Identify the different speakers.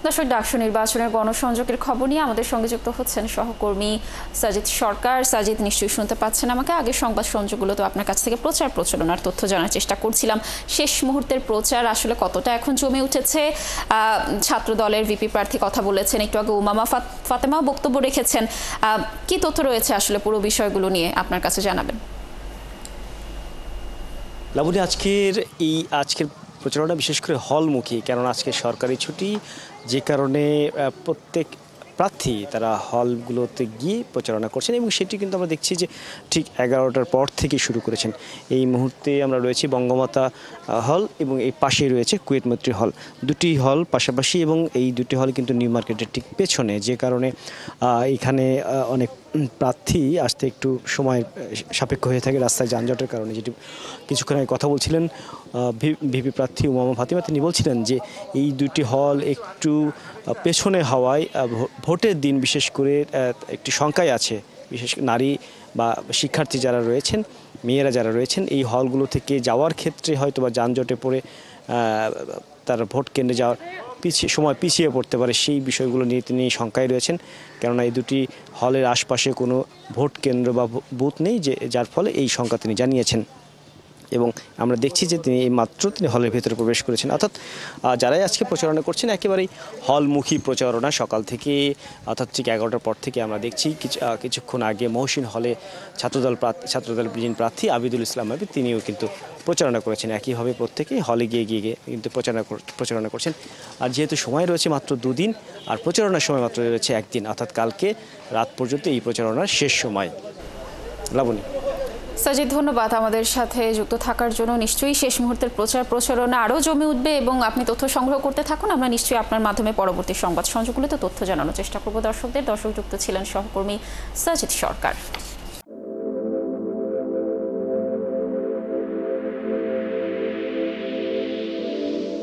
Speaker 1: দর্শক, ডাকসু নির্বাচনের গণসংযোগের খবর নিয়ে আমাদের সঙ্গে যুক্ত হচ্ছেন সহকর্মী সাজিদ সরকার। সাজিদ, নিশ্চয়ই শুনতে পাচ্ছেন আমাকে। আগের সংবাদ সংযোগগুলো তো আপনার কাছ থেকে প্রচার প্রচারণার তথ্য জানার চেষ্টা করছিলাম। শেষ মুহূর্তের প্রচার আসলে কতটা এখন জমে উঠেছে? ছাত্র দলের ভিপি প্রার্থী কথা বলেছেন, একটু আগে উমামা ফাতেমাও বক্তব্য রেখেছেন। কি তথ্য রয়েছে আসলে পুরো বিষয়গুলো নিয়ে আপনার কাছে জানাবেন?
Speaker 2: লাবণী, আজকের প্রচারণা বিশেষ করে হলমুখী, কেননা আজকে সরকারি ছুটি, যে কারণে প্রত্যেক প্রার্থী তারা হলগুলোতে গিয়ে প্রচারণা করছেন এবং সেটি কিন্তু আমরা দেখছি যে ঠিক 11টার পর থেকে শুরু করেছেন। এই মুহূর্তে আমরা রয়েছি বঙ্গমাতা হল এবং এই পাশেই রয়েছে কুয়েত মৈত্রী হল, দুটি হল পাশাপাশি, এবং এই দুটি হল কিন্তু নিউ মার্কেটের ঠিক পেছনে, যে কারণে এখানে অনেক প্রার্থী আসতে একটু সময় সাপেক্ষ হয়ে থাকে রাস্তায় যানজটের কারণে। যেটি কিছুক্ষণ আগে কথা বলছিলেন ভিপি প্রার্থী উমামা ফাতিমা, তিনি বলছিলেন যে এই দুটি হল একটু পেছনে হওয়ায় ভোটের দিন বিশেষ করে একটি শঙ্কায় আছে, বিশেষ নারী বা শিক্ষার্থী যারা রয়েছেন, মেয়েরা যারা রয়েছেন, এই হলগুলো থেকে যাওয়ার ক্ষেত্রে হয়তো বা যানজটে পড়ে তারা ভোট কেন্দ্রে যাওয়ার সময় পিছিয়ে পড়তে পারে, সেই বিষয়গুলো নিয়ে তিনি শঙ্কায় রয়েছেন। কেননা এই দুটি হলের আশপাশে কোনো ভোট কেন্দ্র বা বুথ নেই, যার ফলে এই শঙ্কা তিনি জানিয়েছেন। এবং আমরা দেখছি যে তিনি হলের ভেতরে প্রবেশ করেছেন। অর্থাৎ যারাই আজকে প্রচারণা করছেন একেবারেই হলমুখী প্রচারণা সকাল থেকে, অর্থাৎ ঠিক 11টার পর থেকে আমরা দেখছি। কিছুক্ষণ আগে মহসিন হলে ছাত্রদল প্রার্থী আবিদুল ইসলাম আবিদ তিনিও কিন্তু প্রচারণা করেছেন। একইভাবে প্রত্যেকেই হলে গিয়ে কিন্তু প্রচারণা করছেন। আর যেহেতু সময় রয়েছে মাত্র 2 দিন, আর প্রচারণার সময় মাত্র রয়েছে 1 দিন, অর্থাৎ কালকে রাত পর্যন্ত এই প্রচারণার শেষ সময়। লাবণী।
Speaker 1: সাজিদ, ধন্যবাদ আমাদের সাথে যুক্ত থাকার জন্য। নিশ্চয়ই শেষ মুহূর্তের প্রচারণা আরও জমে উঠবে এবং আপনি তথ্য সংগ্রহ করতে থাকুন। আমরা নিশ্চয়ই আপনার মাধ্যমে পরবর্তী সংবাদ সংযোগগুলোতে তথ্য জানানোর চেষ্টা করব দর্শকদের। দর্শক যুক্ত ছিলেন সহকর্মী সাজিদ সরকার।